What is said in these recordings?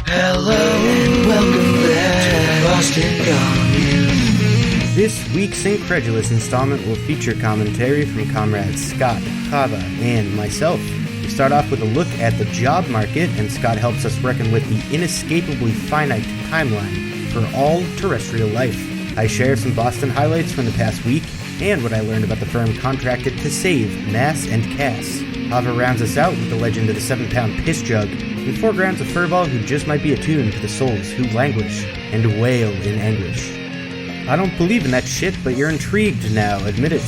Hello and welcome back to the Boston Commune. This week's Incredulous installment will feature commentary from Comrades Scott, Chava, and myself. We start off with a look at the job market, and Scott helps us reckon with the inescapably finite timeline for all terrestrial life. I share some Boston highlights from the past week, and what I learned about the firm contracted to save Mass and Cass. Chava rounds us out with the legend of the 7-pound piss jug, and foregrounds a furball who just might be attuned to the souls who languish and wail in anguish. I don't believe in that shit, but you're intrigued now, admit it.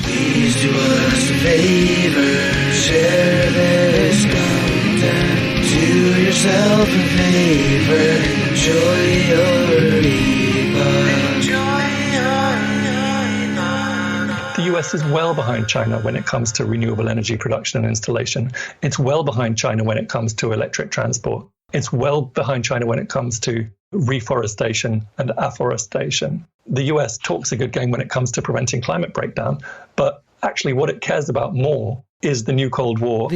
Please do us a favor, share this content, do yourself a favor, enjoy your evening. The US is well behind China when it comes to renewable energy production and installation. It's well behind China when it comes to electric transport. It's well behind China when it comes to reforestation and afforestation. The US talks a good game when it comes to preventing climate breakdown, but actually what it cares about more is the new Cold War.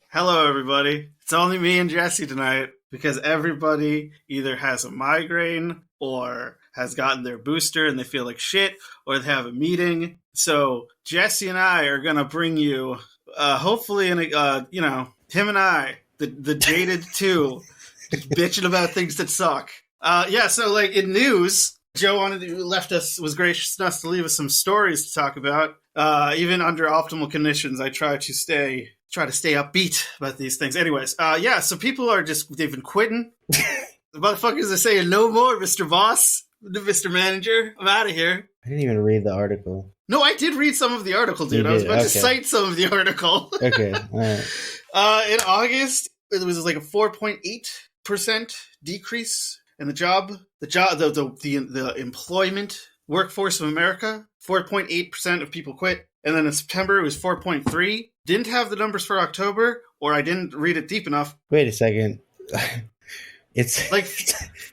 Hello, everybody. It's only me and Jesse tonight because everybody either has a migraine or has gotten their booster and they feel like shit, or they have a meeting. So Jesse and I are going to bring you, hopefully, him and I, the jaded two, just bitching about things that suck. So in news, Joe was gracious enough to leave us some stories to talk about. Even under optimal conditions, I try to stay upbeat about these things. Anyways, so people they've been quitting. The motherfuckers are saying, no more, Mr. Boss, Mr. Manager, I'm out of here. I didn't even read the article. No, I did read some of the article, dude. I was about to cite some of the article. Okay, all right. In August, it was like a 4.8% decrease in the employment workforce of America. 4.8% of people quit. And then in September, it was 4.3. Didn't have the numbers for October, or I didn't read it deep enough. Wait a second. It's like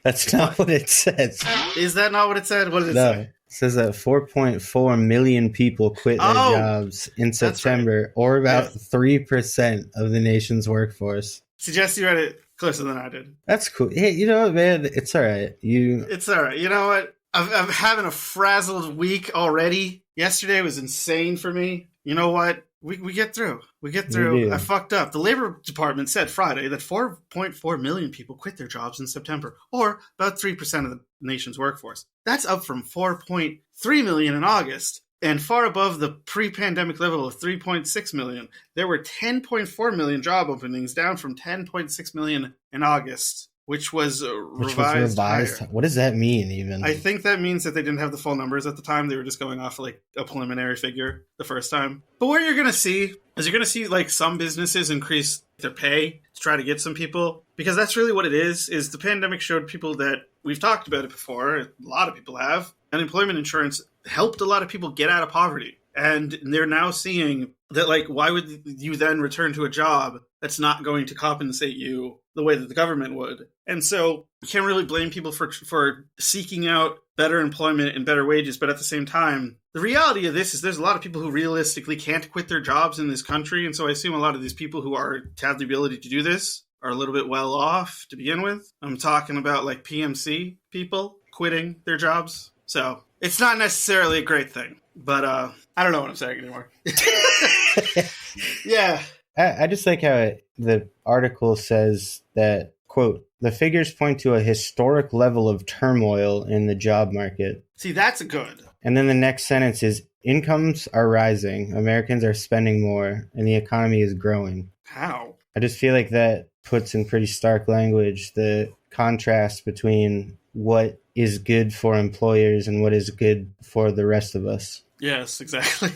that's not what it says. Is that not what it said? What did it say? It says that 4.4 million people quit their jobs in September, right. Or about 3% of the nation's workforce. See, Jesse read it closer than I did. That's cool. Hey, you know what, man? It's all right. It's all right. You know what? I'm having a frazzled week already. Yesterday was insane for me. You know what? We get through. I fucked up. The Labor Department said Friday that 4.4 million people quit their jobs in September, or about 3% of the nation's workforce. That's up from 4.3 million in August, and far above the pre-pandemic level of 3.6 million. There were 10.4 million job openings, down from 10.6 million in August. Which was revised higher. What does that mean, even? I think that means that they didn't have the full numbers at the time. They were just going off like a preliminary figure the first time. But what you're going to see is like some businesses increase their pay to try to get some people. Because that's really what it is the pandemic showed people that we've talked about it before. A lot of people have. Unemployment insurance helped a lot of people get out of poverty. And they're now seeing that, like, why would you then return to a job that's not going to compensate you the way that the government would? And so you can't really blame people for seeking out better employment and better wages. But at the same time, the reality of this is there's a lot of people who realistically can't quit their jobs in this country. And so I assume a lot of these people who have the ability to do this are a little bit well off to begin with. I'm talking about like PMC people quitting their jobs. So it's not necessarily a great thing. But I don't know what I'm saying anymore. Yeah. I just like how the article says that, quote, the figures point to a historic level of turmoil in the job market. See, that's good. And then the next sentence is, incomes are rising, Americans are spending more, and the economy is growing. How? I just feel like that puts in pretty stark language the contrast between what is good for employers and what is good for the rest of us. Yes, exactly.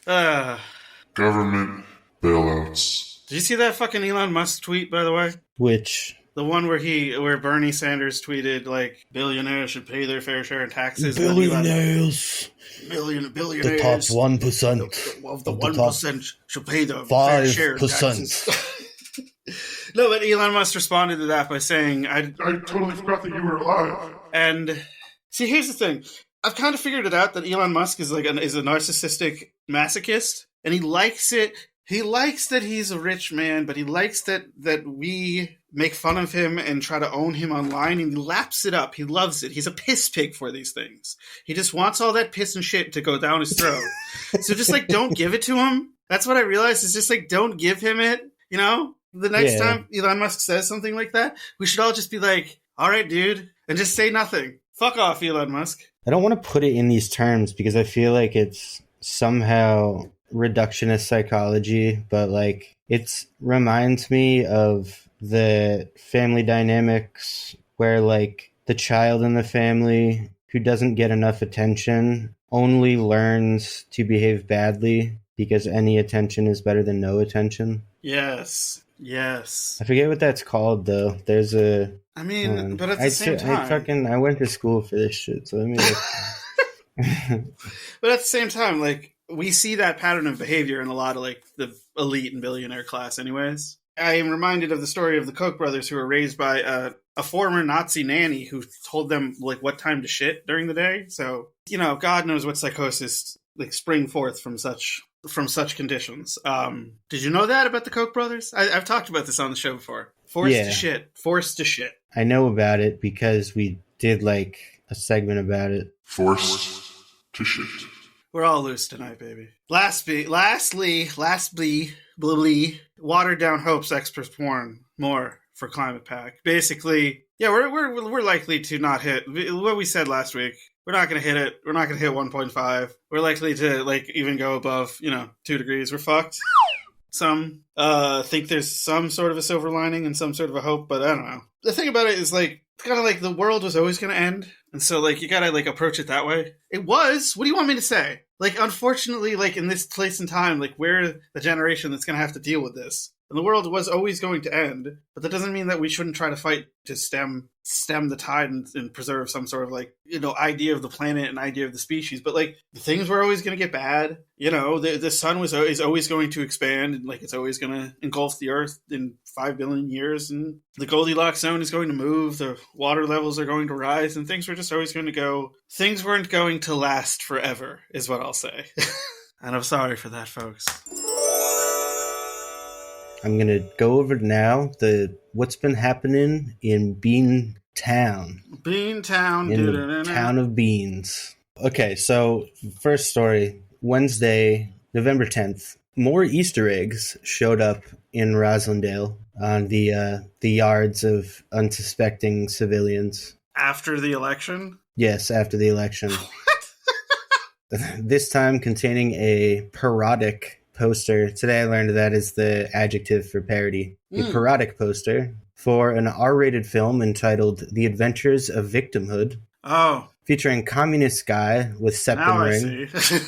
Government bailouts. Did you see that fucking Elon Musk tweet, by the way? Which? The one where Bernie Sanders tweeted, like, billionaires should pay their fair share in taxes. Billionaires. Billionaires. The top 1%. Of the 1% should pay their fair share in taxes. No, but Elon Musk responded to that by saying, I totally forgot that you were alive. And see, here's the thing. I've kind of figured it out that Elon Musk is is a narcissistic masochist, and he likes it. He likes that he's a rich man, but he likes that we make fun of him and try to own him online, and he laps it up. He loves it. He's a piss pig for these things. He just wants all that piss and shit to go down his throat. So just don't give it to him. That's what I realized, is just don't give him it, The next time Elon Musk says something like that, we should all just be like, all right, dude, and just say nothing. Fuck off, Elon Musk. I don't want to put it in these terms because I feel like it's somehow reductionist psychology, but it reminds me of the family dynamics where the child in the family who doesn't get enough attention only learns to behave badly because any attention is better than no attention. Yes. I forget what that's called, though. There's a... but at the same time... I went to school for this shit, so let me... But at the same time, we see that pattern of behavior in a lot of, the elite and billionaire class anyways. I am reminded of the story of the Koch brothers who were raised by a former Nazi nanny who told them, what time to shit during the day. So, God knows what psychosis, spring forth from such conditions. Did you know that about the Koch brothers? I've talked about this on the show before. Forced to shit. I know about it because we did a segment about it. Forced to shit. We're all loose tonight, baby. Lastly, watered down hopes experts warn more for climate pack. Basically, we're likely to not hit what we said last week. We're not going to hit it. We're not going to hit 1.5. We're likely to even go above 2 degrees. We're fucked. Some think there's some sort of a silver lining and some sort of a hope, but I don't know. The thing about it is it's kind of the world was always going to end, and so you gotta approach it that way. It was. What do you want me to say? Unfortunately, in this place and time, we're the generation that's going to have to deal with this. And the world was always going to end, but that doesn't mean that we shouldn't try to fight to stem the tide and preserve some sort of idea of the planet and idea of the species. But things were always going to get bad. The sun is always going to expand, and it's always going to engulf the Earth in 5 billion years, and the Goldilocks zone is going to move. The water levels are going to rise, and things were just always going to go. Things weren't going to last forever, is what I'll say. And I'm sorry for that, folks. I'm going to go over now what's been happening in Beantown. Beantown. In the town of Beans. Okay, so first story. Wednesday, November 10th. More Easter eggs showed up in Roslindale on the yards of unsuspecting civilians. After the election? Yes, after the election. This time containing a parodic poster. Today I learned that is the adjective for parody. A parodic poster for an R-rated film entitled The Adventures of Victimhood. Oh. Featuring communist guy with septum ring. I see.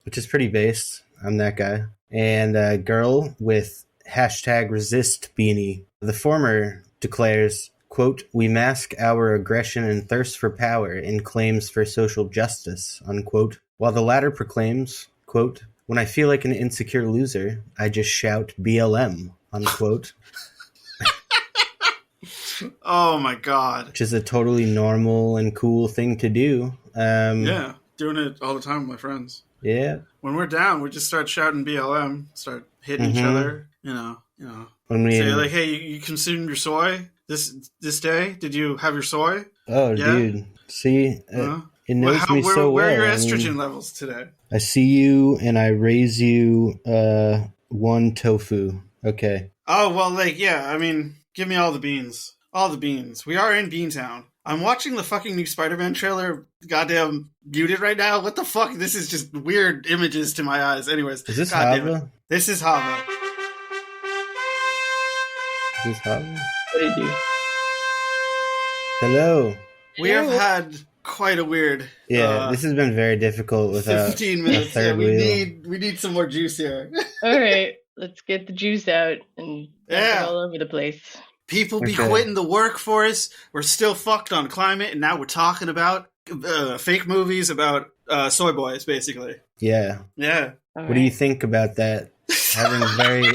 Which is pretty based. I'm that guy. And a girl with #resist beanie. The former declares, quote, "We mask our aggression and thirst for power in claims for social justice," unquote. While the latter proclaims, quote, "When I feel like an insecure loser, I just shout BLM," unquote. Oh my God. Which is a totally normal and cool thing to do. Yeah, doing it all the time with my friends. Yeah. When we're down, we just start shouting BLM, start hitting each other, When we say hey, you consumed your soy this day? Did you have your soy? Oh, yeah? Dude. See, it knows me so well. Where are your estrogen levels today? I see you and I raise you 1 tofu. Okay. Oh, well, give me all the beans. All the beans. We are in Beantown. I'm watching the fucking new Spider-Man trailer, goddamn muted right now. What the fuck? This is just weird images to my eyes. Anyways. Is this Chava? This is Chava. Is this Chava? What did you? Hello. We have had quite a weird... this has been very difficult without 15 minutes. Yeah, we need some more juice here. All right, let's get the juice out and dump it all over the place. People be quitting the workforce. We're still fucked on climate, and now we're talking about fake movies about soy boys, basically. Yeah. Yeah. What do you think about that? Having very...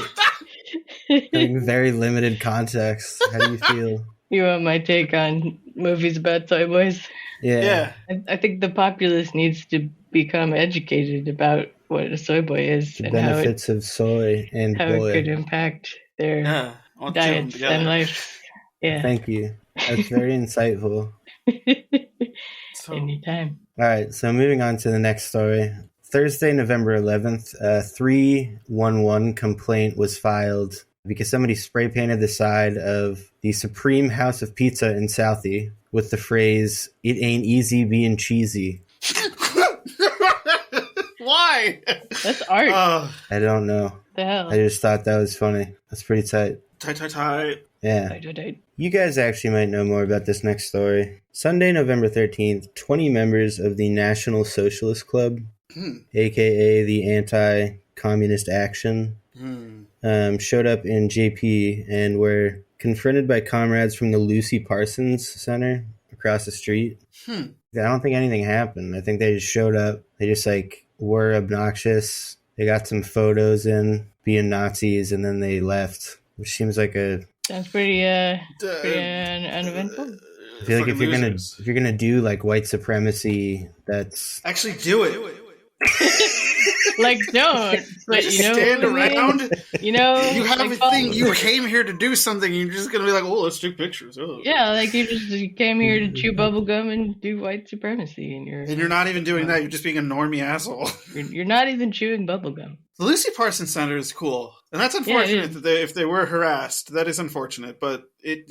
Having very limited context. How do you feel? You want my take on movies about soy boys? Yeah. I think the populace needs to become educated about what a soy boy is The and benefits of soy and how boy. it could impact their Yeah. I'll kill them diets together. and life. Yeah. Thank you. That's very insightful. So, Anytime. All right, so moving on to the next story. Thursday, November 11th, a 311 complaint was filed because somebody spray painted the side of the Supreme House of Pizza in Southie with the phrase, "It ain't easy being cheesy." why? That's art. I don't know. the hell? I just thought that was funny. That's pretty tight. Tight. Yeah. I You guys actually might know more about this next story. Sunday, November 13th, 20 members of the National Socialist Club, aka the Anti-Communist Action, showed up in JP and were confronted by comrades from the Lucy Parsons Center across the street. I don't think anything happened. I think they just showed up. They just were obnoxious. They got some photos in being Nazis and then they left, which seems like Sounds pretty uneventful. I feel like if you're gonna do like white supremacy, that's actually do it. Like, don't. But stand around. You have like, a thing. You came here to do something. And you're just gonna be like, oh, let's take pictures. Oh. Yeah, like you came here to chew bubblegum and do white supremacy, and you're not even doing that. You're just being a normie asshole. You're not even chewing bubblegum. The Lucy Parsons Center is cool, and that's unfortunate that if they were harassed. That is unfortunate, but did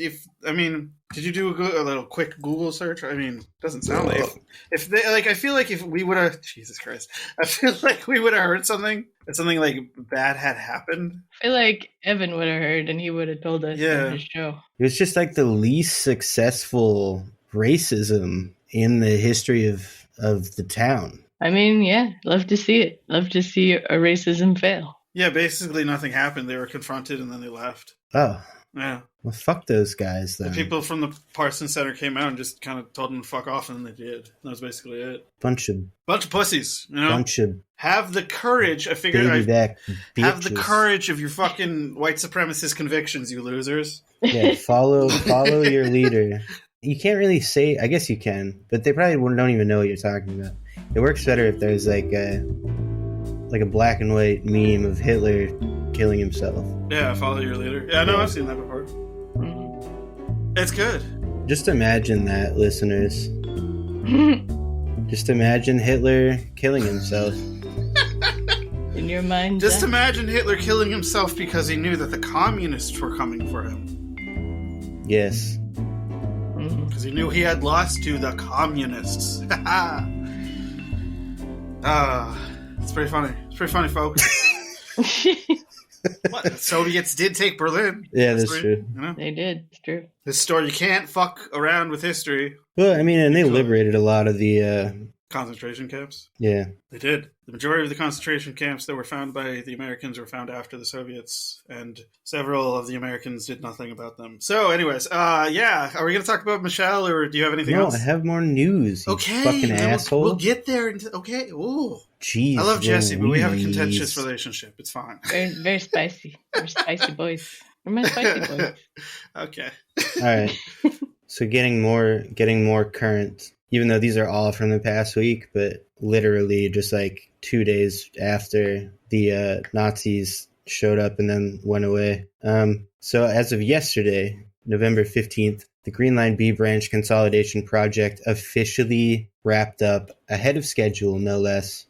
you do a little quick Google search? I mean, it doesn't sound like if they I feel like if we would have Jesus Christ, I feel like we would have heard something that something like bad had happened. I feel like Evan would have heard, and he would have told us on his show. It was just like the least successful racism in the history of the town. I mean, yeah, love to see it. Love to see a racism fail. Yeah, basically nothing happened. They were confronted and then they left. Oh. Yeah. Well, fuck those guys, then. The people from the Parsons Center came out and just kind of told them to fuck off, and they did. That was basically it. Bunch of pussies, Have the courage. I figured have the courage of your fucking white supremacist convictions, you losers. Yeah, follow your leader. You can't really say, I guess you can, but they probably don't even know what you're talking about. It works better if there's like a black and white meme of Hitler killing himself. Yeah, follow your leader. Yeah, no, I've seen that before. It's good. Just imagine that, listeners. Just imagine Hitler killing himself. In your mind. Just imagine Hitler killing himself because he knew that the communists were coming for him. Yes. Because he knew he had lost to the communists. It's pretty funny. It's pretty funny, folks. What? The Soviets did take Berlin. Yeah, that's true. They did. It's true. This story, you can't fuck around with history. Well, I mean, and they liberated a lot of the concentration camps. Yeah, they did. The majority of the concentration camps that were found by the Americans were found after the Soviets, and several of the Americans did nothing about them. So, anyways, are we going to talk about Michelle, or do you have anything else? No, I have more news. You fucking asshole. We'll get there. Okay. Ooh. Jeez, I love Jesse, but we have a contentious relationship. It's fine. Very, very spicy. We're spicy boys. We're my spicy boys. Okay. All right. So getting more current, even though these are all from the past week, but literally just like 2 days after the Nazis showed up and then went away. So as of yesterday, November 15th, the Green Line B branch consolidation project officially wrapped up ahead of schedule, no less.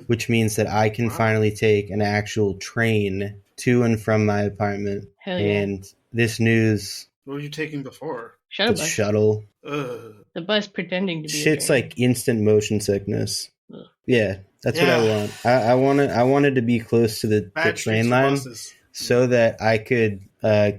Which means that I can finally take an actual train to and from my apartment. Hell yeah. And this news... What were you taking before? Shuttle. The bus pretending to be Shit's like instant motion sickness. Ugh. Yeah, that's what I want. I wanted to be close to the train line so that I could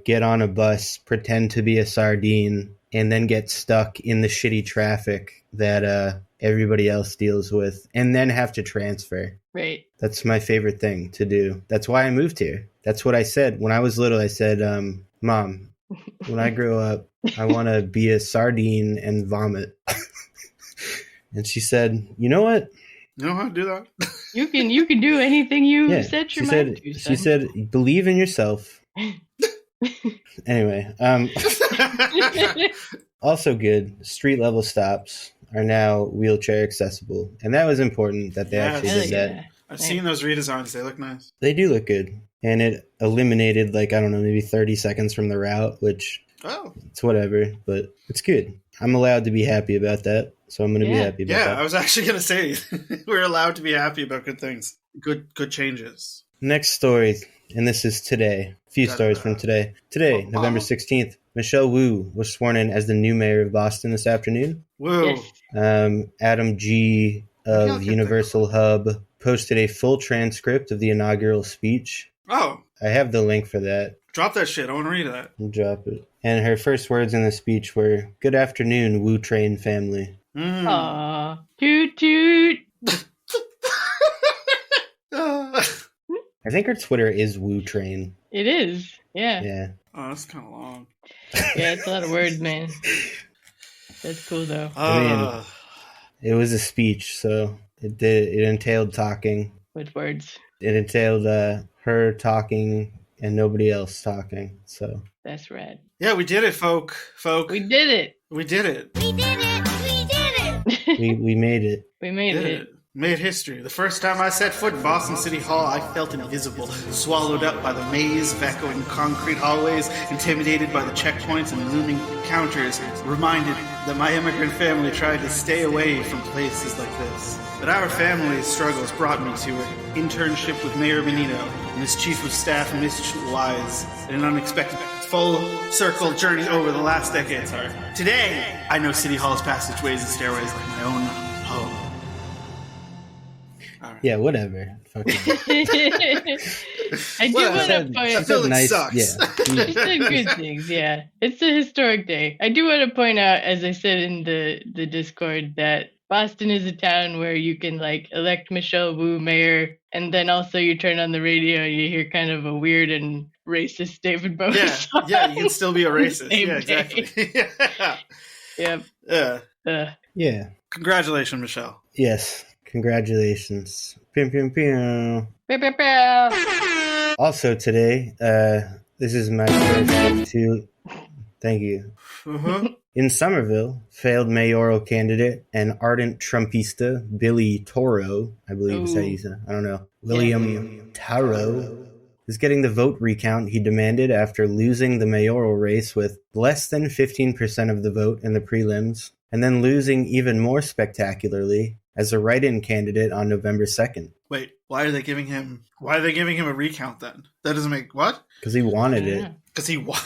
get on a bus, pretend to be a sardine, and then get stuck in the shitty traffic that everybody else deals with, and then have to transfer. Right. That's my favorite thing to do. That's why I moved here. That's what I said. When I was little, I said, Mom, when I grow up, I want to be a sardine and vomit. And she said, you know what? You know how to do that? You can do anything you set your mind to, son. She said, believe in yourself. Anyway, also good, street level stops are now wheelchair accessible. And that was important that they Yes. actually Hell did that. yeah. I've seen those redesigns. They look nice. They do look good. And it eliminated, like, I don't know, maybe 30 seconds from the route, which Oh. it's whatever, but it's good. I'm allowed to be happy about that, so I'm going to be Yeah. happy about Yeah, that. I was actually going to say, we're allowed to be happy about good things. Good changes. Next story, and this is today. A few stories from today. Today, November 16th, Michelle Wu was sworn in as the new mayor of Boston this afternoon. Woo. Yes. Adam G. Maybe I'll of get Universal Hub posted a full transcript of the inaugural speech. Oh, I have the link for that. drop that shit. I want to read that. I'll drop it. And her first words in the speech were, "Good afternoon, Wu Train family." Mm. Aw. Toot toot. I think her Twitter is Wu Train. It is. Yeah. Yeah. Oh, that's kind of long. Yeah, it's a lot of words, man. That's cool though. It was a speech, so it entailed talking. With words. It entailed her talking and nobody else talking. So That's rad. Yeah, we did it, folk. We did it. We did it. We we made it. made Did it. it. Made history. The first time I set foot in Boston City Hall, I felt invisible, swallowed up by the maze of echoing concrete hallways, intimidated by the checkpoints and looming counters, reminded that my immigrant family tried to stay away from places like this. But our family's struggles brought me to an internship with Mayor Benito and his chief of staff, Mitch Wise, and an unexpected full-circle journey over the last decade. Today, I know City Hall's passageways and stairways like my own home. Yeah, whatever. Fucking. I do want to point I out feel it nice. sucks. Yeah. she said good things, yeah. It's a historic day. I do want to point out, as I said in the Discord, that Boston is a town where you can like elect Michelle Wu mayor, and then also you turn on the radio and you hear kind of a weird and racist David Bowie song. Yeah, you can still be a racist. Same Yeah, exactly. Yeah. Yep. Yeah. Congratulations, Michelle. Yes. Congratulations. Pew, pew, pew. Pew, pew, pew. Also today, this is my first to thank you. Uh-huh. In Somerville, failed mayoral candidate and ardent Trumpista Billy Toro, I believe is how you say, I don't know, William Taro, is getting the vote recount he demanded after losing the mayoral race with less than 15% of the vote in the prelims, and then losing even more spectacularly as a write-in candidate on November 2nd. Wait, why are they giving him a recount then? That doesn't make what? Because he wanted it. Because he won.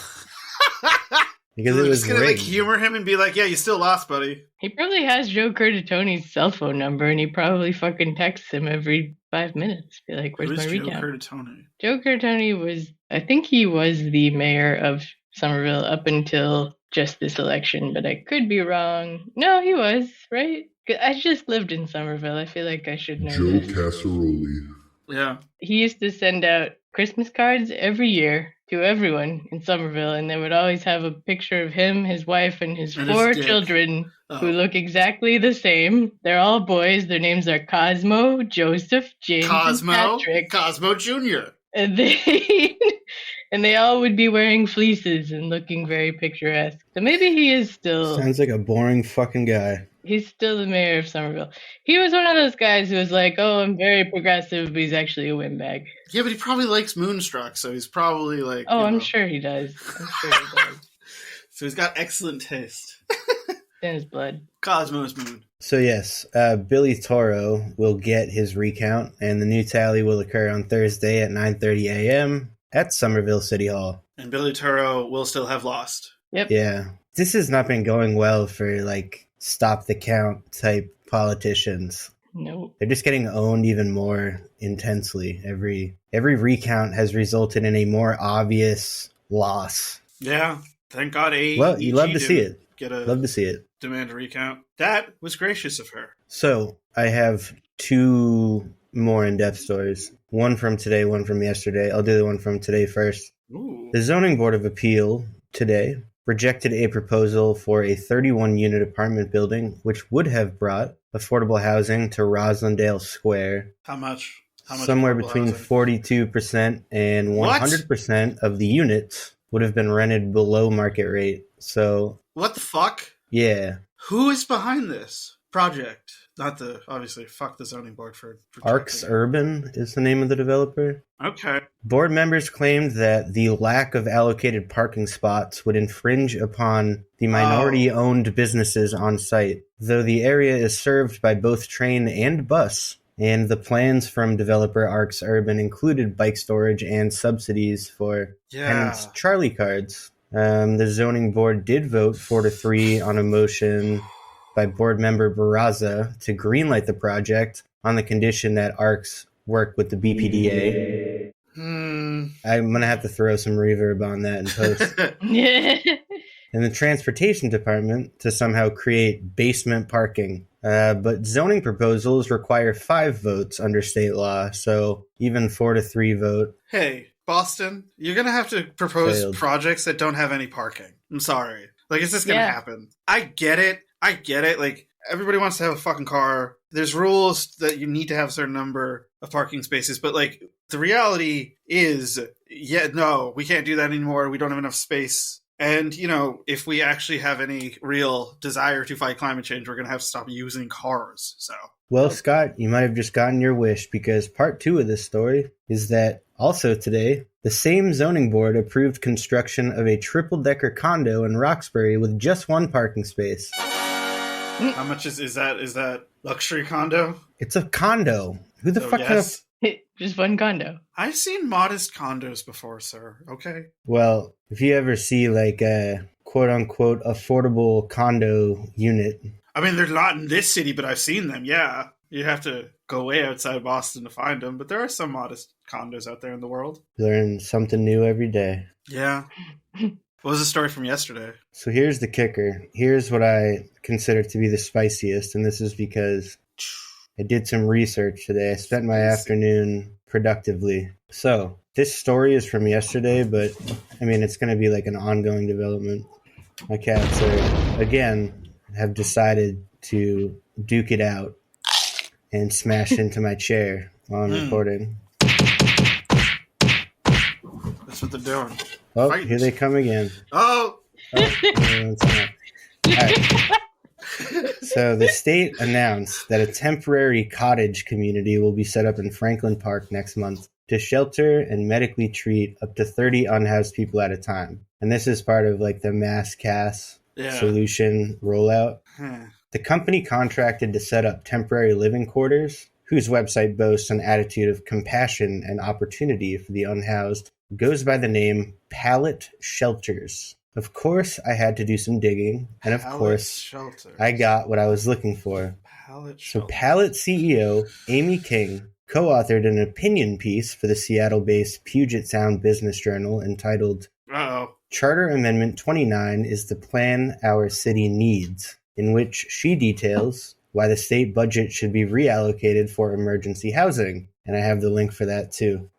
Because They're it was just gonna like rigged. humor him and be like, "Yeah, you still lost, buddy." He probably has Joe Curtatoni's cell phone number, and he probably fucking texts him every 5 minutes. Be like, "Where's Who's my Joe recount?" Curtatone? Joe Curtatone was, I think he was the mayor of Somerville up until just this election, but I could be wrong. No, he was, right? I just lived in Somerville. I feel like I should know Joe this. Casseroli. Yeah. He used to send out Christmas cards every year to everyone in Somerville, and they would always have a picture of him, his wife, and his And his 4 dick. children who Oh. look exactly the same. They're all boys. Their names are Cosmo, Joseph, James, Cosmo, and Patrick. Cosmo Jr. And they and they all would be wearing fleeces and looking very picturesque. So maybe he is still Sounds like a boring fucking guy. he's still the mayor of Somerville. He was one of those guys who was like, "Oh, I'm very progressive," but he's actually a windbag. Yeah, but he probably likes Moonstruck, so he's probably like. Oh, you I'm know. sure he does. I'm sure he does. So he's got excellent taste. In his blood. Cosmo's Moon. So yes, Billy Toro will get his recount, and the new tally will occur on Thursday at 9:30 a.m. at Somerville City Hall. And Billy Turo will still have lost. Yep. Yeah, this has not been going well for like stop the count type politicians. Nope. They're just getting owned even more intensely. Every recount has resulted in a more obvious loss. Yeah. Thank God Well, you love to see it. Get a Love to see it. demand a recount. That was gracious of her. So I have 2 more in-depth stories. One from today, one from yesterday. I'll do the one from today first. Ooh. The Zoning Board of Appeal today rejected a proposal for a 31-unit apartment building, which would have brought affordable housing to Roslindale Square. How much? Somewhere affordable between housing? 42% and What? 100% of the units would have been rented below market rate. So, What the fuck? yeah. Who is behind this project? Not the, obviously, fuck the zoning board for Arcs checking. Urban is the name of the developer. Okay. Board members claimed that the lack of allocated parking spots would infringe upon the minority-owned businesses on site, though the area is served by both train and bus, and the plans from developer Arcs Urban included bike storage and subsidies for tenants' Charlie cards. The zoning board did vote 4-3 on a motion by board member Barraza to greenlight the project on the condition that Arcs work with the BPDA. I'm going to have to throw some reverb on that in post. And the transportation department to somehow create basement parking. But zoning proposals require 5 votes under state law, so even 4-3 vote. Hey, Boston, you're going to have to propose Failed. projects that don't have any parking. I'm sorry. Like, it's just going to happen. I get it. Like, everybody wants to have a fucking car. There's rules that you need to have a certain number of parking spaces, but, like, the reality is, no, we can't do that anymore. We don't have enough space. And, you know, if we actually have any real desire to fight climate change, we're going to have to stop using cars. So, well, Scott, you might have just gotten your wish, because part 2 of this story is that also today, the same zoning board approved construction of a triple-decker condo in Roxbury with just 1 parking space. How much is that? Is that luxury condo? It's a condo. Who the fuck yes. Just 1 condo. I've seen modest condos before, sir. Okay. Well, if you ever see like a quote-unquote affordable condo unit. I mean, they're not in this city, but I've seen them, yeah. You have to go way outside Boston to find them, but there are some modest condos out there in the world. Learn something new every day. Yeah. What was the story from yesterday? So here's the kicker. Here's what I consider to be the spiciest, and this is because I did some research today. I spent my afternoon productively. So this story is from yesterday, but I mean, it's going to be like an ongoing development. My cats are, again, have decided to duke it out and smash into my chair while I'm recording. That's what they're doing. Oh, Fighting. here they come again. Oh! No, it's not. All right. So the state announced that a temporary cottage community will be set up in Franklin Park next month to shelter and medically treat up to 30 unhoused people at a time. And this is part of like the mass CAS solution rollout. The company contracted to set up temporary living quarters, whose website boasts an attitude of compassion and opportunity for the unhoused, goes by the name Pallet Shelters. Of course, I had to do some digging, and of course, Shelters. I got what I was looking for. So Pallet CEO Amy King co-authored an opinion piece for the Seattle-based Puget Sound Business Journal entitled Charter Amendment 29 is the plan our city needs, in which she details why the state budget should be reallocated for emergency housing. And I have the link for that too.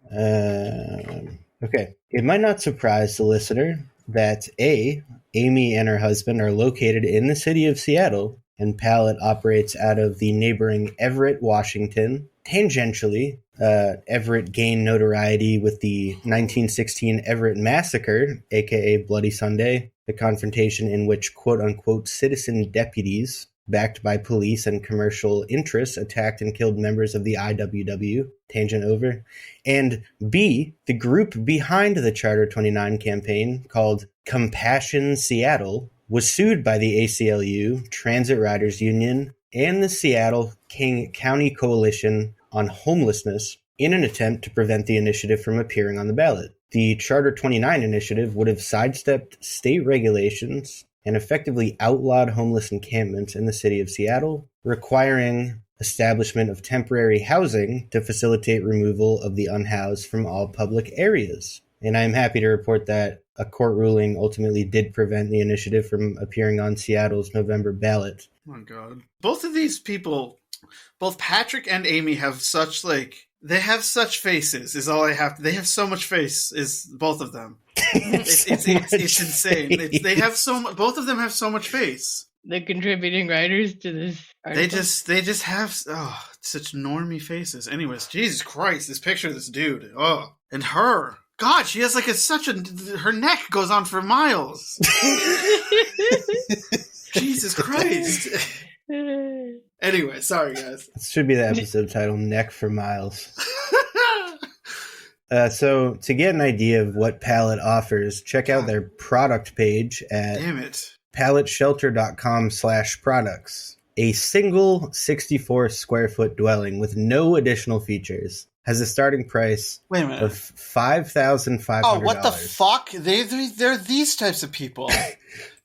Okay. It might not surprise the listener that Amy and her husband are located in the city of Seattle, and Pallet operates out of the neighboring Everett, Washington. Tangentially, Everett gained notoriety with the 1916 Everett Massacre, aka Bloody Sunday, the confrontation in which quote-unquote citizen deputies, backed by police and commercial interests, attacked and killed members of the IWW, tangent over, and B, the group behind the Charter 29 campaign, called Compassion Seattle, was sued by the ACLU, Transit Riders Union, and the Seattle King County Coalition on Homelessness in an attempt to prevent the initiative from appearing on the ballot. The Charter 29 initiative would have sidestepped state regulations and effectively outlawed homeless encampments in the city of Seattle, requiring establishment of temporary housing to facilitate removal of the unhoused from all public areas. And I'm happy to report that a court ruling ultimately did prevent the initiative from appearing on Seattle's November ballot. Oh my God. Both of these people, both Patrick and Amy, have such they have such faces is all I have to. They have so much face, is both of them. It's insane. They have both of them have so much face. The contributing writers to this article. They just have such normie faces. Anyways, Jesus Christ, this picture of this dude. And her. God, she has like her neck goes on for miles. Jesus Christ. Anyway, sorry guys. This should be the episode title, Neck for Miles. So to get an idea of what Pallet offers, check out their product page at palletshelter.com/products. A single 64 square foot dwelling with no additional features has a starting price of $5,500. Oh, what the fuck? They're these types of people.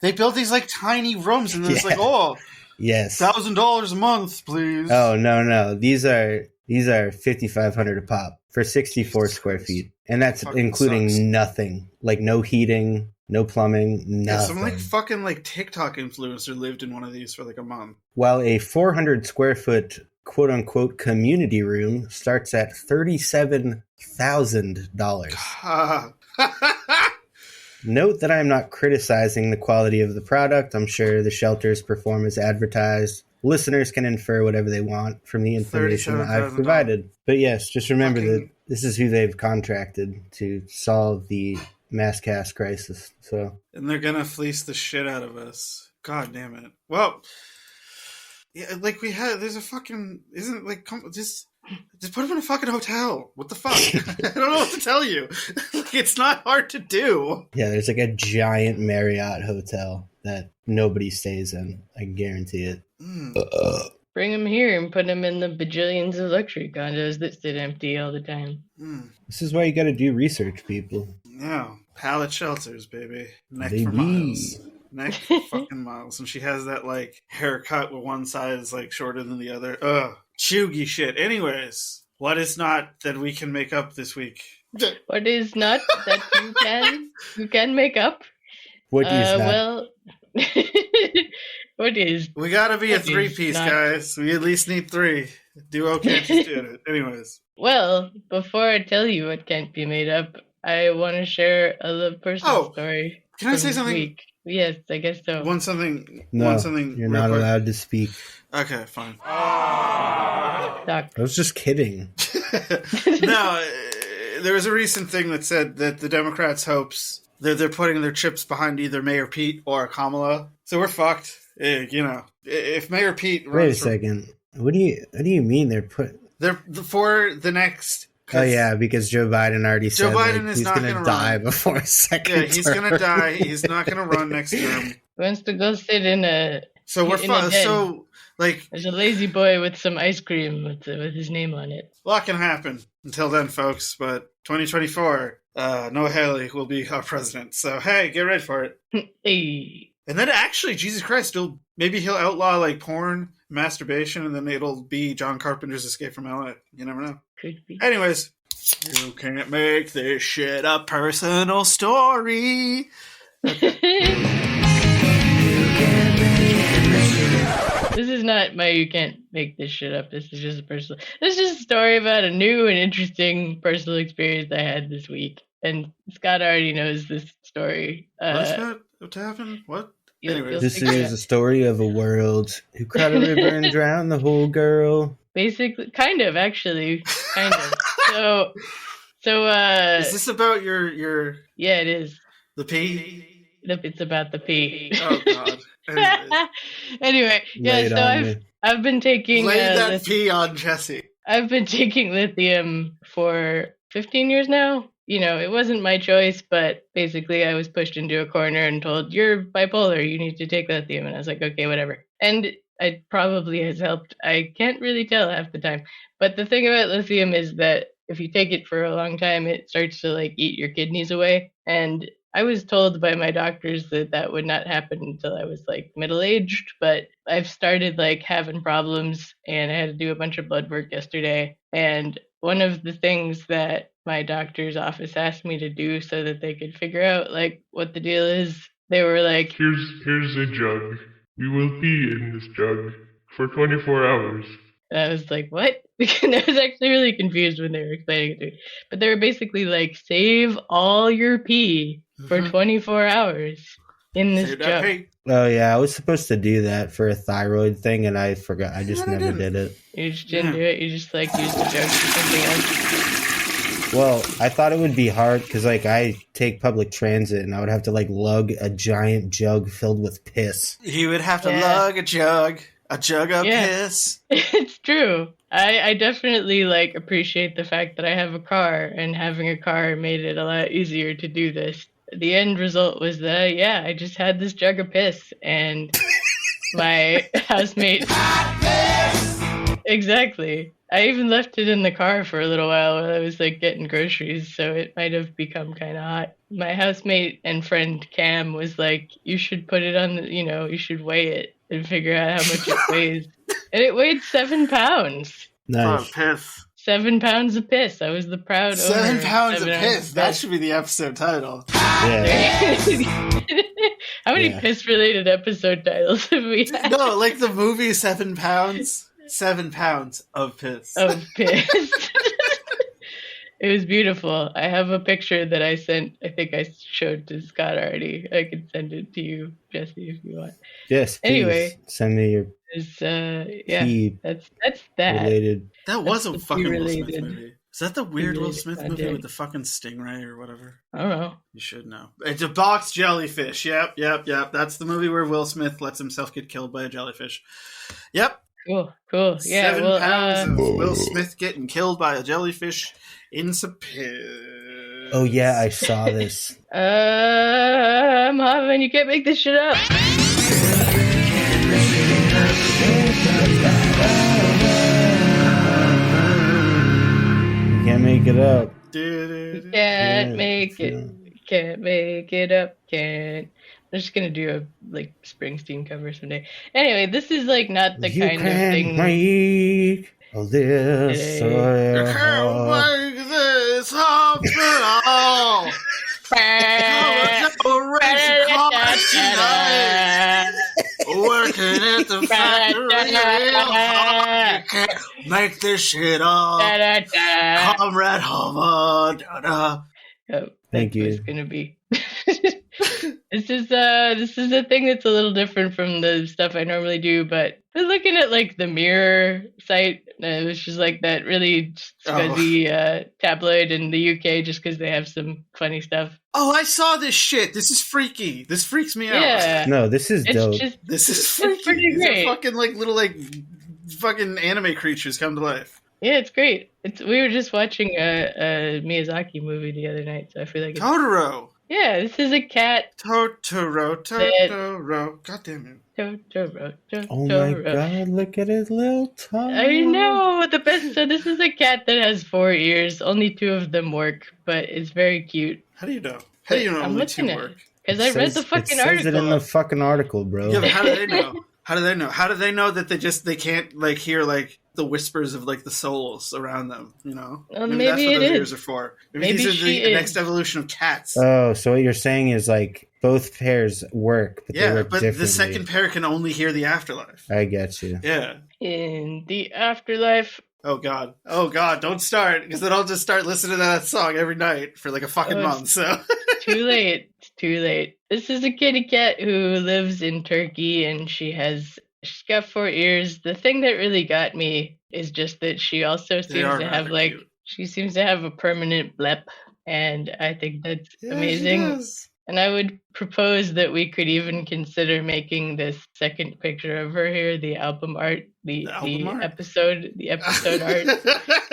They build these like tiny rooms and it's like, oh, yes, $1,000 a month, please. Oh no, these are $5,500 a pop for 64 square feet, and that's including nothing, like no heating, no plumbing, nothing. Yeah, some like fucking like TikTok influencer lived in one of these for like a month. While a 400 square foot quote unquote community room starts at $37,000. Note that I am not criticizing the quality of the product. I'm sure the shelters perform as advertised. Listeners can infer whatever they want from the information I've provided. But yes, just remember that this is who they've contracted to solve the mass gas crisis. So, and they're gonna fleece the shit out of us. God damn it. Well, yeah, like there's a fucking, isn't like, just put them in a fucking hotel. What the fuck? I don't know what to tell you. Like, it's not hard to do. Yeah, there's like a giant Marriott hotel that nobody stays in. I can guarantee it. Bring them here and put them in the bajillions of luxury condos that sit empty all the time. This is why you got to do research, people. Yeah, pallet shelters, baby. Neck for miles. Neck for fucking miles. And she has that like haircut where one side is like shorter than the other. Ugh, chuggy shit. Anyways, what is not that we can make up this week? What is not that you can make up? What is not? Well, what is? We gotta be a three-piece, guys. We at least need three. Duo can't just do it. Anyways. Well, before I tell you what can't be made up, I want to share a little personal story. Can I say something? Week. Yes, I guess so. No, you're not allowed to speak. Okay, fine. I was just kidding. No, there was a recent thing that said that the Democrats' hopes they're putting their chips behind either Mayor Pete or Kamala. So we're fucked. You know, if Mayor Pete runs Wait a second. What do you mean they're for the next? Oh yeah, because Joe Biden already said Biden he's going to die before a second. Yeah, he's going to die. He's not going to run next term. He wants to go sit in a. So we're fucked. So like, there's a lazy boy with some ice cream with his name on it. A lot can happen until then, folks. But 2024, Noah Haley will be our president. So hey, get ready for it. Hey. And then actually, Jesus Christ, maybe he'll outlaw like porn, masturbation, and then it'll be John Carpenter's Escape from LA. You never know. Could be. Anyways, you can't make this shit a personal story. This is not my you can't make this shit up. This is just a story about a new and interesting personal experience I had this week. And Scott already knows this story. What happened? What? This is a story of a world who cried a river and drowned the whole girl. Basically, kind of. So is this about your? Yeah, it is. The pee. It's about the pee. Oh God. Anyway, yeah. So I've been taking that pee on Jesse. I've been taking lithium for 15 years now. You know, it wasn't my choice, but basically I was pushed into a corner and told, you're bipolar, you need to take lithium. And I was like, okay, whatever. And it probably has helped. I can't really tell half the time. But the thing about lithium is that if you take it for a long time, it starts to like eat your kidneys away. And I was told by my doctors that would not happen until I was like middle-aged, but I've started like having problems and I had to do a bunch of blood work yesterday. And one of the things that my doctor's office asked me to do so that they could figure out like what the deal is, they were like, here's a jug. You will pee in this jug for 24 hours. And I was like, what? And I was actually really confused when they were explaining it to me. But they were basically like, save all your pee for 24 hours in this jug. Oh yeah, I was supposed to do that for a thyroid thing and I forgot. I just never did it. You just didn't do it. You just like used the jug for something else. Well, I thought it would be hard because, like, I take public transit and I would have to, like, lug a giant jug filled with piss. He would have to Yeah. lug a jug of Yeah. piss. It's true. I definitely like appreciate the fact that I have a car, and having a car made it a lot easier to do this. The end result was that I just had this jug of piss, and my housemate. Exactly. I even left it in the car for a little while I was like getting groceries, so it might have become kind of hot. My housemate and friend Cam was like, "You should put it on the, you should weigh it and figure out how much it weighs." And it weighed 7 pounds. Nice. Piss. 7 pounds of piss. I was the proud 7 owner. pounds of 7 piss. That should be the episode title. Yeah. How many Yeah. piss-related episode titles have we had? No, like the movie 7 Pounds. 7 pounds of piss. Of piss. It was beautiful. I have a picture that I sent. I think I showed to Scott already. I can send it to you, Jesse, if you want. Yes, please. Anyway. Send me your It's, pee that's that. related. That was a That's fucking Will Smith related. movie. Is that the weird Will Related Smith movie content. with the fucking stingray or whatever? I don't know. You should know. It's a box jellyfish. Yep. That's the movie where Will Smith lets himself get killed by a jellyfish. Yep. Cool. Yeah. 7 well, pounds of Will Smith getting killed by a jellyfish in some piss. Oh, yeah, I saw this. Marvin, you can't make this shit up. You can't make it up. Can't Yeah, make it. yeah. Can't make it up. Can't. I'm just gonna do a Springsteen cover someday. Anyway, this is like not the You kind of can't thing. make this You soil. can't make this hospital. Working at the factory real hard. You can't make this shit up. Comrade Hava. Da-da. Oh, Thank that's what you. it's gonna be. This is a thing that's a little different from the stuff I normally do, but I was looking at like the Mirror site, which is like that really scuzzy tabloid in the UK, just because they have some funny stuff. Oh, I saw this shit. This is freaky. This freaks me out. Yeah, No, this is it's dope. just This is freaky. pretty These great. are fucking like little like fucking anime creatures come to life. yeah, it's great. We were just watching a Miyazaki movie the other night, so I feel like Totoro. this is a cat. Totoro. God damn it. Totoro. Oh my god, look at his little tongue. I know the best. So this is a cat that has 4 ears. Only 2 of them work, but it's very cute. How do you know? How do you know I'm only 2 looking at work? Because I read the fucking it says article. it in the fucking article, bro. Yeah, but how do they know? How do they know? How do they know that they can't like hear like the whispers of like the souls around them? You know, Well, maybe that's maybe what it those is. ears are for. Maybe Maybe these are she the is. next evolution of cats. Oh, so what you're saying is like both pairs work, but they yeah, work but differently. the second pair can only hear the afterlife. I get you. Yeah. In the afterlife. Oh god. Don't start because then I'll just start listening to that song every night for like a fucking Oh, month. So Too late. It's too late. This is a kitty cat who lives in Turkey, and she's got 4 ears. The thing that really got me is just that she also They seems are to have rather like cute. she seems to have a permanent blep, and I think that's Yeah, she amazing. does. And I would propose that we could even consider making this second picture of her here the album art, the album art? episode art,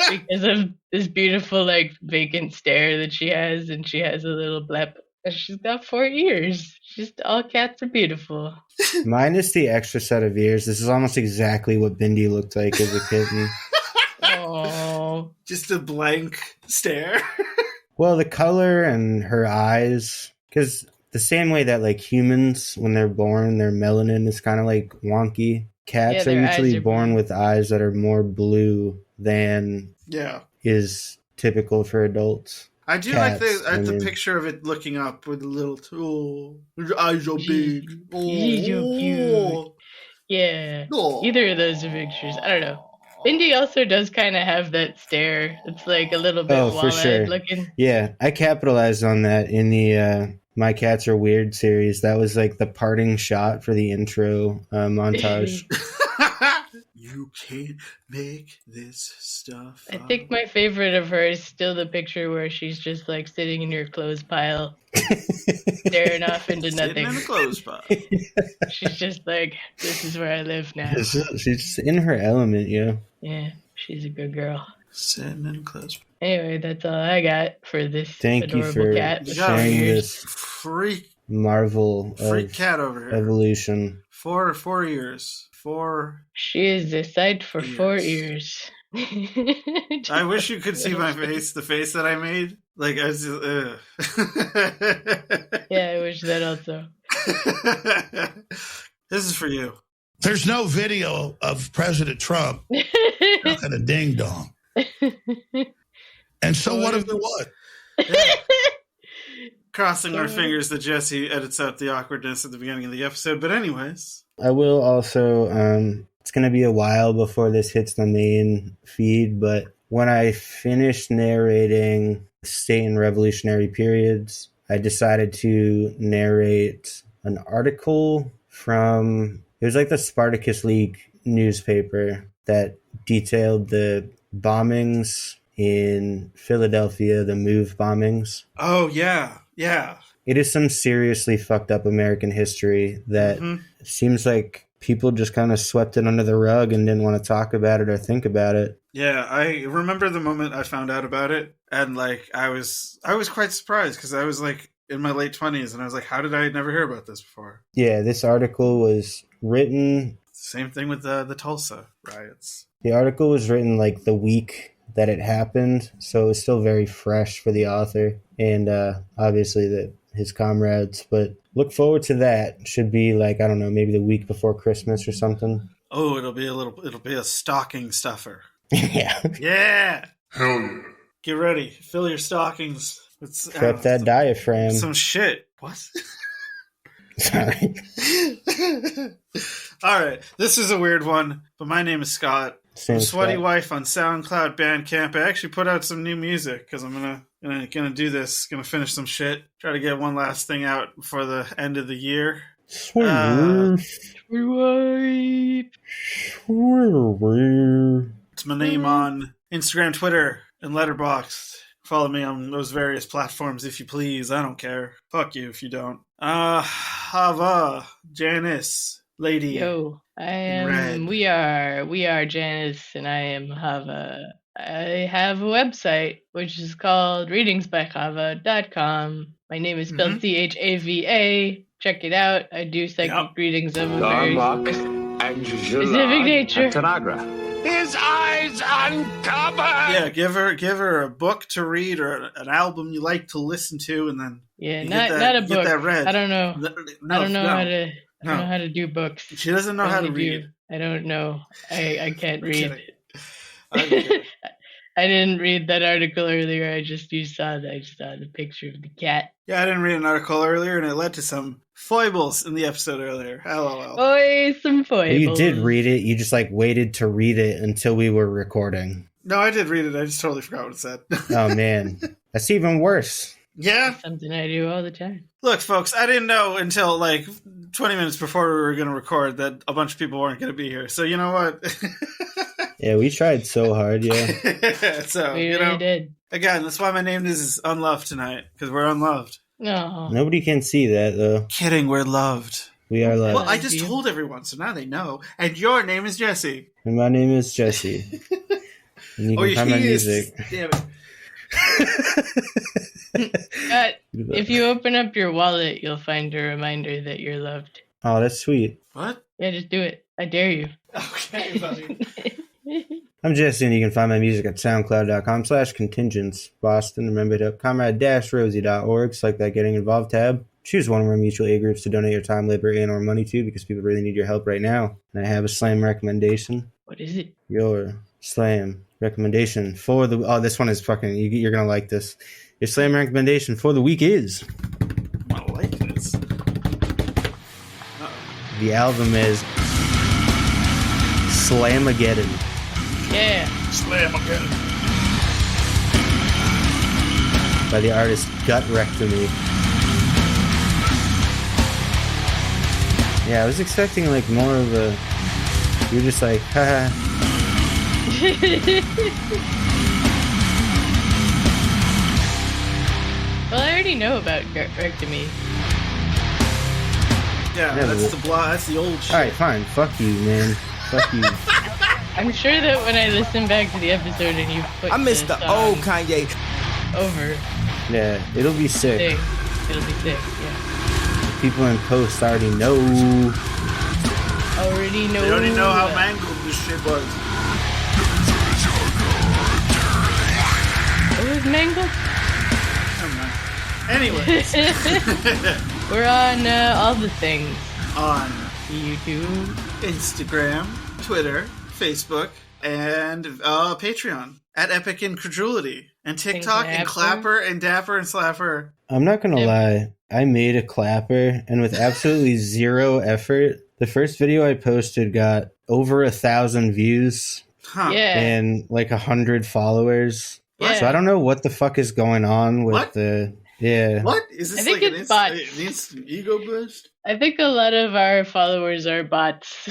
because of this beautiful like vacant stare that she has, and she has a little blep, and she's got 4 ears. Just all cats are beautiful. Minus the extra set of ears, this is almost exactly what Bindi looked like as a kitten. Oh, Just a blank stare. Well, the color and her eyes, because the same way that like humans, when they're born, their melanin is kind of like wonky. Cats Yeah, are their eyes usually are born blue. with eyes that are more blue than Yeah. is typical for adults. I do Cats, like the I mean. picture of it looking up with a little tool. Your eyes are big. She's so cute. Yeah. Oh. Either of those are pictures. I don't know. Bindi also does kind of have that stare. It's like a little bit Oh, for wall-eyed sure. looking. Yeah, I capitalized on that in the My Cats Are Weird series. That was like the parting shot for the intro montage. You You can't make this stuff I up. think my favorite of her is still the picture where she's just like sitting in your clothes pile, staring off into Sitting nothing. in the clothes pile. She's just like, this is where I live now. She's just in her element, yeah. Yeah, she's a good girl. Sitting in the clothes pile. Anyway, that's all I got for this Thank you adorable for cat. with sharing four ears. this Freak marvel of cat over here. evolution. 4 ears. 4. She is a sight for 4 Ears. ears. I wish you could see my face, the face that I made. Like, I was just, Yeah, I wish that also. This is for you. There's no video of President Trump and a ding dong. And so what if there was? Crossing our fingers that Jesse edits out the awkwardness at the beginning of the episode. But anyways. I will also, it's going to be a while before this hits the main feed, but when I finished narrating state and revolutionary periods, I decided to narrate an article from, it was like the Spartacus League newspaper that detailed the bombings in Philadelphia, the MOVE bombings. Oh, yeah. Yeah. It is some seriously fucked up American history that seems like people just kind of swept it under the rug and didn't want to talk about it or think about it. Yeah, I remember the moment I found out about it, and like I was quite surprised because I was like in my late 20s, and I was like, how did I never hear about this before? Yeah, this article was written. Same thing with the Tulsa riots. The article was written like the week that it happened, so it was still very fresh for the author and obviously his comrades. But look forward to that. Should be like, I don't know, maybe the week before Christmas or something. Oh, it'll be a stocking stuffer. Yeah. Yeah. Hell yeah. Get ready. Fill your stockings. Prep that diaphragm. Some shit. What? Sorry. All right. This is a weird one, but my name is Scott. Same I'm Sweaty Scott. Wife on SoundCloud, Bandcamp. I actually put out some new music because I'm gonna do this. Gonna finish some shit. Try to get one last thing out before the end of the year. Sweet. It's my name on Instagram, Twitter, and Letterboxd. Follow me on those various platforms if you please. I don't care. Fuck you if you don't. Chava, Janice, Lady. Yo, I am. Red. We are Janice, and I am Chava. I have a website which is called readingsbychava.com. My name is spelled Chava. Check it out. I do psychic readings of a very specific nature. His eyes uncovered! Yeah, give her a book to read or an album you like to listen to, and then Yeah, you not get a book. Get that read. I don't know. No, I don't know no, how to. I no. don't know how to do books. She doesn't know how to Only read. I don't know. I can't I'm read. kidding. I'm kidding. I didn't read that article earlier. I just saw the picture of the cat. Yeah, I didn't read an article earlier, and it led to some foibles in the episode earlier. LOL. Oh, some foibles. You did read it. You just like waited to read it until we were recording. No, I did read it. I just totally forgot what it said. Oh man, that's even worse. Yeah. Something I do all the time. Look, folks, I didn't know until like 20 minutes before we were going to record that a bunch of people weren't going to be here. So you know what? Yeah, we tried so hard. Yeah. So We you really know, did. again, that's why my name is Unloved tonight, because we're unloved. No. Nobody can see that though. Kidding, we're loved. We are loved. Well, I Love just you. told everyone, so now they know. And your name is Jesse. And my name is Jesse. And you can find my music. Damn it. If you open up your wallet, you'll find a reminder that you're loved. Oh, that's sweet. What? Yeah, just do it. I dare you. Okay, buddy. I'm Jesse, and you can find my music at soundcloud.com/contingents. Boston, remember to comrade-rosie.org. Select that Getting Involved tab. Choose one of our mutual aid groups to donate your time, labor, and or money to, because people really need your help right now. And I have a slam recommendation. What is it? Your slam recommendation for the... Oh, this one is fucking... You're going to like this. Your slam recommendation for the week is... I like this. The album is Slamageddon Yeah. Slam again. by the artist Gut Rectomy. Yeah, I was expecting like more of a... You're just like, haha, Well, I already know about rectomy. Yeah, Yeah, that's but- that's the old shit. All right, fine. Fuck you, man. Fuck you. I'm sure that when I listen back to the episode and you put I miss the old Kanye. over Yeah, it'll be sick. thing, it'll be sick. Yeah. People in post already know. Already know. They already know how mangled this shit was. It was mangled. Never mind. Anyways, We're on all the things. on YouTube. Instagram, Twitter, Facebook, and Patreon at Epic Incredulity, and TikTok, and Clapper. Clapper, and Dapper, and Slapper. I'm not gonna Yep. lie. I made a clapper, and with absolutely zero effort, the first video I posted got over 1,000 views Huh. Yeah. and like 100 followers. Yeah. So I don't know what the fuck is going on with What? the. Yeah. What? Is this I think like it's bots. an instant ego boost? I think a lot of our followers are bots.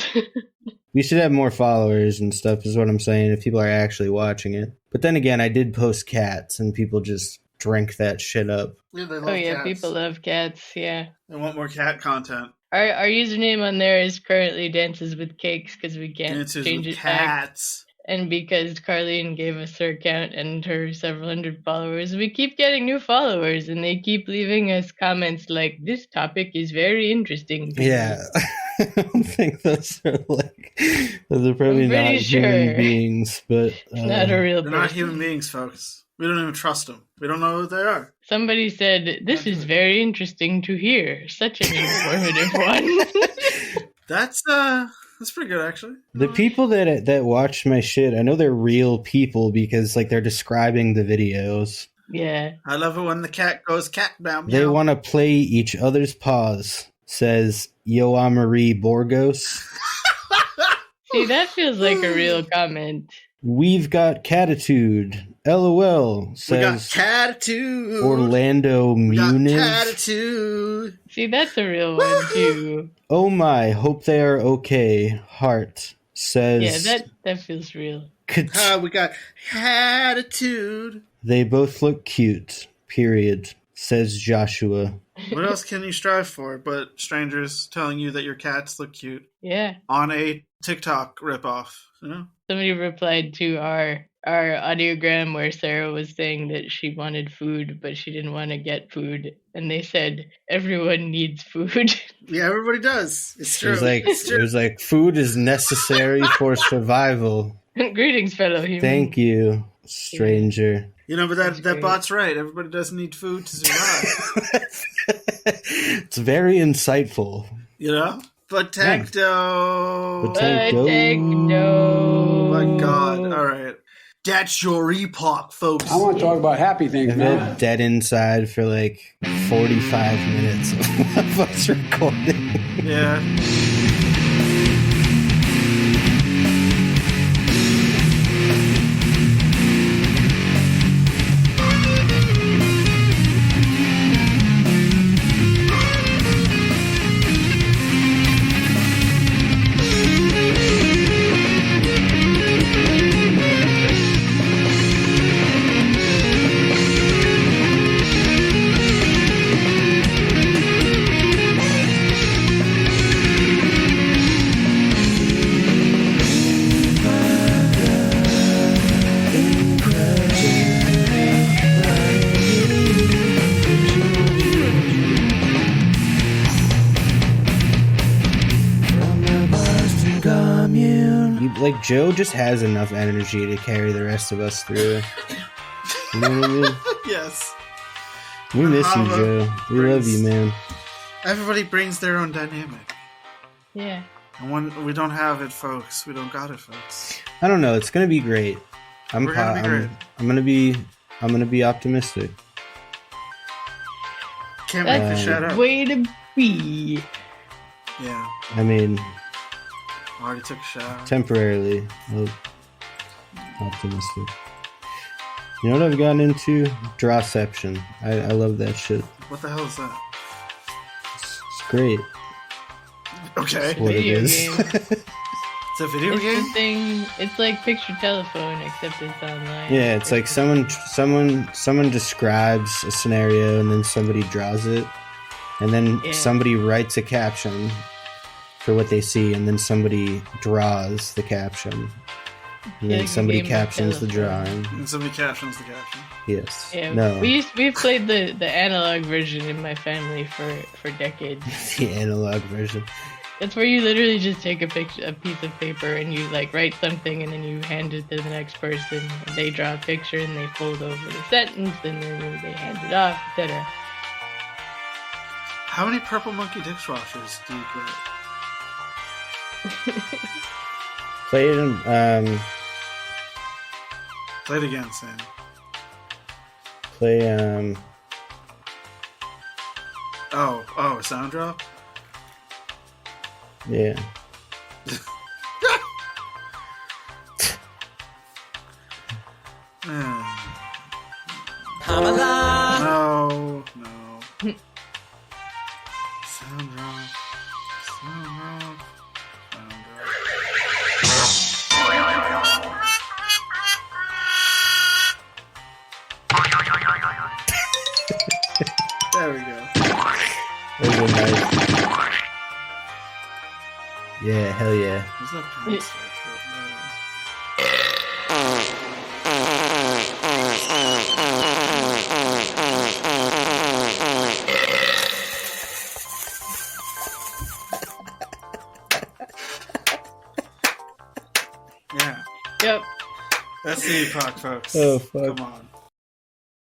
We should have more followers and stuff, is what I'm saying, if people are actually watching it. But then again, I did post cats, and people just drank that shit up. Yeah, they love Oh yeah, cats. people love cats. Yeah. They want more cat content. Our username on there is currently dances with cakes because we can't Dances change with it back, cats. and because Carlene gave us her account and her several hundred followers, we keep getting new followers, and they keep leaving us comments like, "This topic is very interesting." to me." Yeah. I don't think those are those are probably I'm not pretty human sure. beings, but It's not a real They're person. not human beings, folks. We don't even trust them. We don't know who they are. Somebody said, "This is very interesting to hear. Such an informative one." That's pretty good, actually. the people that watch my shit, I know they're real people because like they're describing the videos. Yeah. I love it when the cat goes cat meow meow. They want to play each other's paws, says Yoamarie Borgos. See, that feels like a real comment. We've got catitude. LOL, We got says catitude. Orlando We got Muniz. catitude. See, that's a real one too. Oh my, hope they are okay. Heart, says Yeah, that feels real. We got catitude. They both look cute. Period. Says Joshua. What else can you strive for but strangers telling you that your cats look cute Yeah. on a TikTok ripoff? You know? Somebody replied to our audiogram where Sarah was saying that she wanted food, but she didn't want to get food. And they said, everyone needs food. Yeah, everybody does. It's true. It's It true. was like food is necessary for survival. Greetings, fellow human. Thank you, stranger. You know, but That's that great. bot's right. Everybody does need food to survive. It's very insightful. You know? Potato. Potato. Potato. Oh my god. Alright. That's your epoch, folks. I want to talk about happy things I've now. been dead inside for like 45 minutes of us recording. Yeah. Like Joe just has enough energy to carry the rest of us through. You know what I mean? Yes. We miss you, Chava Joe. We love you, man. Everybody brings their own dynamic. Yeah. And when we don't have it, folks, we don't got it, folks. I don't know. It's gonna be great. We're gonna be great. I'm gonna be optimistic. Can't make That's this shut up. way to be. Yeah. I mean, Already took a shower. temporarily optimistic. You know what I've gotten into? Drawception. I love that shit. What the hell is that? It's great. Okay. What it Video is. game. It's It's a video It's game? the thing. It's like picture telephone, except it's online. Yeah, it's like someone describes a scenario and then somebody draws it, and then somebody writes a caption for what they see, and then somebody draws the caption, and then somebody captions the drawing. And somebody captions the caption. Yes. Yeah. No. We've played the analog version in my family for decades. The analog version. It's where you literally just take a piece of paper, and you like write something, and then you hand it to the next person, and they draw a picture, and they fold over the sentence, and then they hand it off, etc. How many purple monkey dishwashers do you get? Play it in, Play it again, Sam. play, Oh, a sound drop? yeah. No. Sound drop. Sound drop. Sound drop. There we go. That was a nice. Yeah, hell yeah. Where's that Prince? Yeah. Yep. That's the epoch, folks. Oh, fuck. Come on.